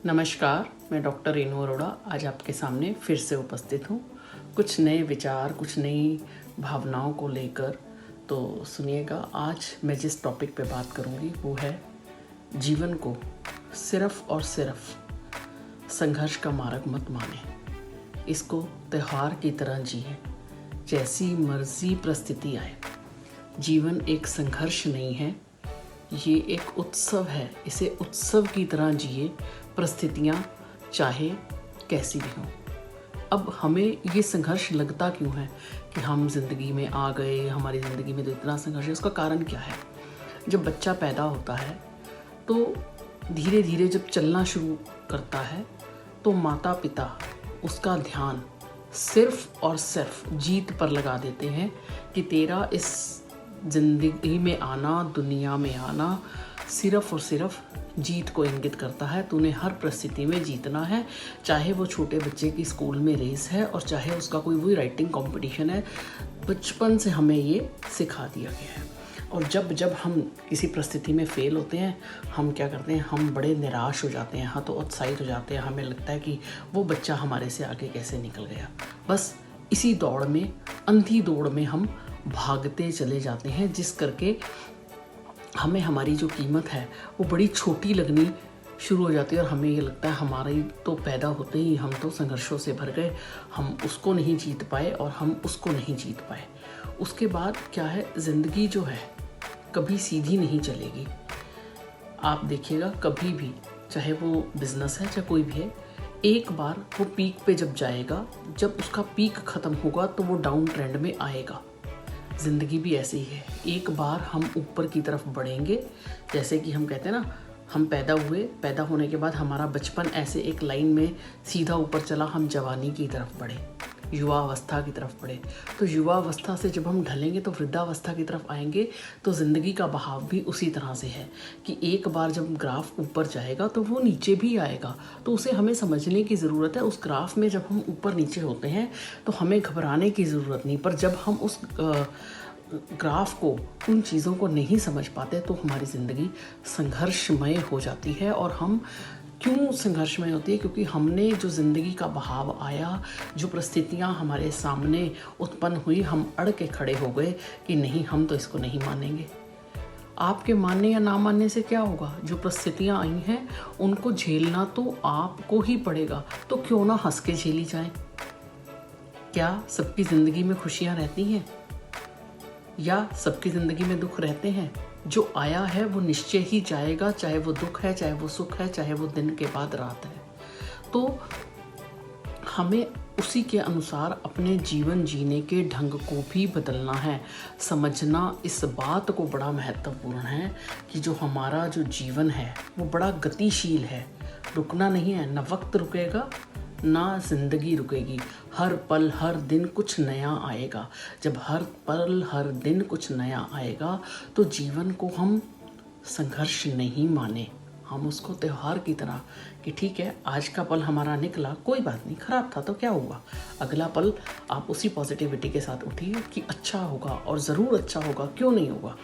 नमस्कार, मैं डॉक्टर रेनू अरोड़ा आज आपके सामने फिर से उपस्थित हूँ कुछ नए विचार, कुछ नई भावनाओं को लेकर। तो सुनिएगा, आज मैं जिस टॉपिक पे बात करूँगी वो है जीवन को सिर्फ और सिर्फ संघर्ष का मार्ग मत माने। इसको त्योहार की तरह जिए, जैसी मर्जी परिस्थिति आए। जीवन एक संघर्ष नहीं है, ये एक उत्सव है। इसे उत्सव की तरह जिए, परिस्थितियाँ चाहे कैसी भी हों। अब हमें ये संघर्ष लगता क्यों है कि हम जिंदगी में आ गए, हमारी ज़िंदगी में तो इतना संघर्ष है। उसका कारण क्या है? जब बच्चा पैदा होता है तो धीरे धीरे जब चलना शुरू करता है तो माता पिता उसका ध्यान सिर्फ और सिर्फ जीत पर लगा देते हैं कि तेरा इस ज़िंदगी में आना, दुनिया में आना सिर्फ और सिर्फ जीत को इंगित करता है। तूने हर परिस्थिति में जीतना है, चाहे वो छोटे बच्चे की स्कूल में रेस है और चाहे उसका कोई भी राइटिंग कंपटीशन है। बचपन से हमें ये सिखा दिया गया है। और जब जब हम किसी परिस्थिति में फेल होते हैं, हम क्या करते हैं? हम बड़े निराश हो जाते हैं, हतोत्साहित हो जाते हैं। हमें लगता है कि वो बच्चा हमारे से आगे कैसे निकल गया। बस इसी दौड़ में, अंधी दौड़ में हम भागते चले जाते हैं, जिस करके हमें हमारी जो कीमत है वो बड़ी छोटी लगनी शुरू हो जाती है। और हमें ये लगता है हमारी तो पैदा होते ही हम तो संघर्षों से भर गए, हम उसको नहीं जीत पाए और हम उसको नहीं जीत पाए। उसके बाद क्या है, ज़िंदगी जो है कभी सीधी नहीं चलेगी। आप देखिएगा, कभी भी, चाहे वो बिज़नेस है चाहे कोई भी है, एक बार वो पीक पे जब जाएगा, जब उसका पीक ख़त्म होगा तो वो डाउन ट्रेंड में आएगा। ज़िंदगी भी ऐसे ही है। एक बार हम ऊपर की तरफ बढ़ेंगे, जैसे कि हम कहते हैं ना, हम पैदा हुए, पैदा होने के बाद हमारा बचपन ऐसे एक लाइन में सीधा ऊपर चला, हम जवानी की तरफ बढ़े, युवा अवस्था की तरफ बढ़े। तो युवा अवस्था से जब हम ढलेंगे तो वृद्धावस्था की तरफ आएंगे। तो ज़िंदगी का बहाव भी उसी तरह से है कि एक बार जब ग्राफ ऊपर जाएगा तो वो नीचे भी आएगा। तो उसे हमें समझने की ज़रूरत है। उस ग्राफ में जब हम ऊपर नीचे होते हैं तो हमें घबराने की ज़रूरत नहीं, पर जब हम उस ग्राफ को, उन चीज़ों को नहीं समझ पाते तो हमारी ज़िंदगी संघर्षमय हो जाती है। और हम क्यों संघर्षमय होती है? क्योंकि हमने जो ज़िंदगी का बहाव आया, जो परिस्थितियाँ हमारे सामने उत्पन्न हुई, हम अड़ के खड़े हो गए कि नहीं, हम तो इसको नहीं मानेंगे। आपके मानने या ना मानने से क्या होगा? जो परिस्थितियाँ आई हैं उनको झेलना तो आपको ही पड़ेगा। तो क्यों ना हंस के झेली जाए। क्या सबकी ज़िंदगी में खुशियाँ रहती हैं या सबकी ज़िंदगी में दुख रहते हैं? जो आया है वो निश्चय ही जाएगा, चाहे वो दुख है, चाहे वो सुख है, चाहे वो दिन के बाद रात है। तो हमें उसी के अनुसार अपने जीवन जीने के ढंग को भी बदलना है। समझना इस बात को बड़ा महत्वपूर्ण है कि जो हमारा जो जीवन है वो बड़ा गतिशील है, रुकना नहीं है। न वक्त रुकेगा, ना ज़िंदगी रुकेगी। हर पल, हर दिन कुछ नया आएगा। जब हर पल, हर दिन कुछ नया आएगा तो जीवन को हम संघर्ष नहीं माने, हम उसको त्योहार की तरह कि ठीक है, आज का पल हमारा निकला, कोई बात नहीं, ख़राब था तो क्या हुआ, अगला पल आप उसी पॉजिटिविटी के साथ उठिए कि अच्छा होगा और ज़रूर अच्छा होगा, क्यों नहीं होगा।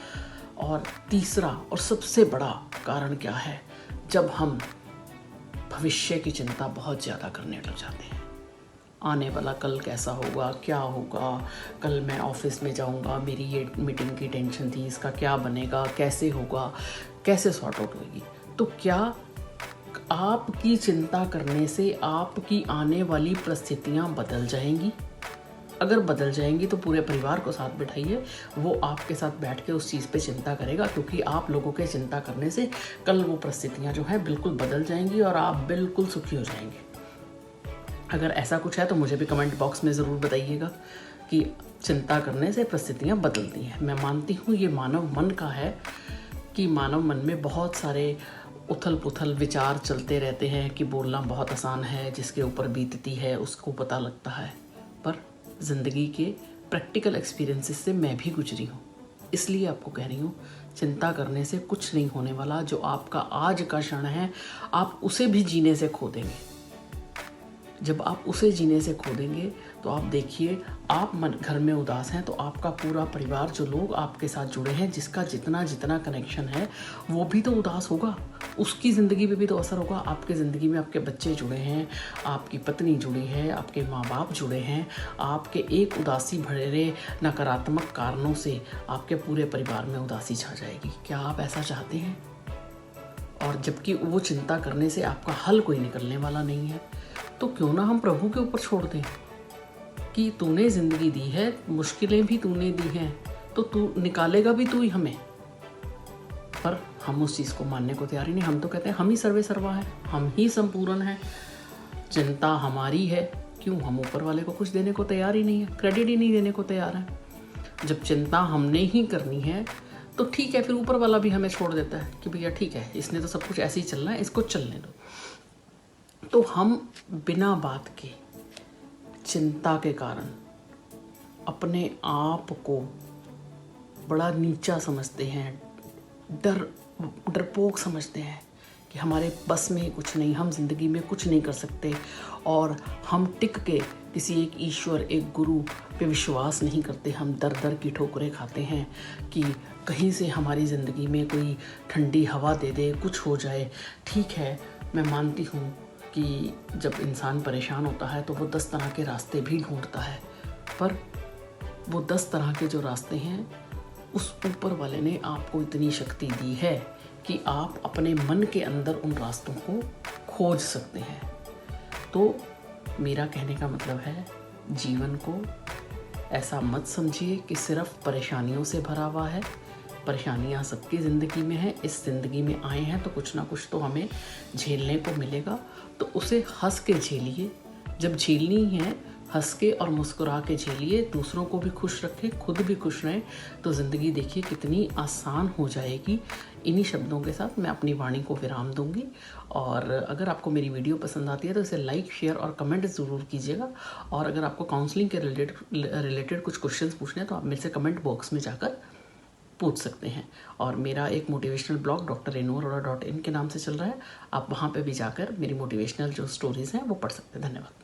और तीसरा और सबसे बड़ा कारण क्या है? जब हम भविष्य की चिंता बहुत ज़्यादा करने लग जाते हैं। आने वाला कल कैसा होगा, क्या होगा, कल मैं ऑफिस में जाऊंगा, मेरी ये मीटिंग की टेंशन थी, इसका क्या बनेगा, कैसे होगा, कैसे सॉर्ट आउट होगी। तो क्या आपकी चिंता करने से आपकी आने वाली परिस्थितियां बदल जाएंगी? अगर बदल जाएंगी तो पूरे परिवार को साथ बिठाइए, वो आपके साथ बैठ के उस चीज़ पे चिंता करेगा, क्योंकि आप लोगों के चिंता करने से कल वो परिस्थितियाँ जो हैं बिल्कुल बदल जाएंगी और आप बिल्कुल सुखी हो जाएंगे। अगर ऐसा कुछ है तो मुझे भी कमेंट बॉक्स में ज़रूर बताइएगा कि चिंता करने से परिस्थितियाँ बदलती हैं। मैं मानती हूँ ये मानव मन का है कि मानव मन में बहुत सारे उथल पुथल विचार चलते रहते हैं कि बोलना बहुत आसान है, जिसके ऊपर बीतती है उसको पता लगता है। पर ज़िंदगी के प्रैक्टिकल एक्सपीरियंसेस से मैं भी गुजरी हूँ, इसलिए आपको कह रही हूँ, चिंता करने से कुछ नहीं होने वाला। जो आपका आज का क्षण है आप उसे भी जीने से खो देंगे। जब आप उसे जीने से खो देंगे तो आप देखिए, आप घर में उदास हैं तो आपका पूरा परिवार, जो लोग आपके साथ जुड़े हैं, जिसका जितना जितना कनेक्शन है, वो भी तो उदास होगा। उसकी ज़िंदगी पे भी तो असर होगा। आपके ज़िंदगी में आपके बच्चे जुड़े हैं, आपकी पत्नी जुड़ी है, आपके माँ बाप जुड़े हैं। आपके एक उदासी भरे नकारात्मक कारणों से आपके पूरे परिवार में उदासी छा जाएगी। क्या आप ऐसा चाहते हैं? और जबकि वो चिंता करने से आपका हल कोई निकलने वाला नहीं है, तो क्यों ना हम प्रभु के ऊपर छोड़ दें कि तूने ज़िंदगी दी है, मुश्किलें भी तूने दी हैं, तो तू निकालेगा भी तू ही हमें। पर हम उस चीज़ को मानने को तैयार ही नहीं। हम तो कहते हैं हम ही सर्वे सर्वा है, हम ही संपूर्ण हैं, चिंता हमारी है। क्यों? हम ऊपर वाले को कुछ देने को तैयार ही नहीं है, क्रेडिट ही नहीं देने को तैयार है। जब चिंता हमने ही करनी है तो ठीक है, फिर ऊपर वाला भी हमें छोड़ देता है कि भैया ठीक है, इसने तो सब कुछ ऐसे ही चलना है, इसको चलने दो। तो हम बिना बात के चिंता के कारण अपने आप को बड़ा नीचा समझते हैं, डरपोक समझते हैं कि हमारे बस में कुछ नहीं, हम जिंदगी में कुछ नहीं कर सकते, और हम टिक के किसी एक ईश्वर, एक गुरु पे विश्वास नहीं करते। हम दर दर की ठोकरें खाते हैं कि कहीं से हमारी ज़िंदगी में कोई ठंडी हवा दे दे, कुछ हो जाए। ठीक है, मैं मानती हूँ कि जब इंसान परेशान होता है तो वो 10 तरह के रास्ते भी ढूंढता है, पर वो 10 तरह के जो रास्ते हैं, उस ऊपर वाले ने आपको इतनी शक्ति दी है कि आप अपने मन के अंदर उन रास्तों को खोज सकते हैं। तो मेरा कहने का मतलब है, जीवन को ऐसा मत समझिए कि सिर्फ परेशानियों से भरा हुआ है। परेशानियां सबकी ज़िंदगी में हैं। इस ज़िंदगी में आए हैं तो कुछ ना कुछ तो हमें झेलने को मिलेगा, तो उसे हंस के झेलिए। जब झेलनी है, हंस के और मुस्कुरा के झेलिए, दूसरों को भी खुश रखें, खुद भी खुश रहें, तो ज़िंदगी देखिए कितनी आसान हो जाएगी। इन्हीं शब्दों के साथ मैं अपनी वाणी को विराम दूंगी। और अगर आपको मेरी वीडियो पसंद आती है तो इसे लाइक, शेयर और कमेंट ज़रूर कीजिएगा। और अगर आपको काउंसलिंग के रिलेटेड कुछ क्वेश्चंस पूछने हैं तो आप मेरे से कमेंट बॉक्स में जाकर पूछ सकते हैं। और मेरा एक मोटिवेशनल ब्लॉग drrenuarora.in के नाम से चल रहा है, आप वहाँ पे भी जाकर मेरी मोटिवेशनल जो स्टोरीज़ हैं वो पढ़ सकते हैं। धन्यवाद।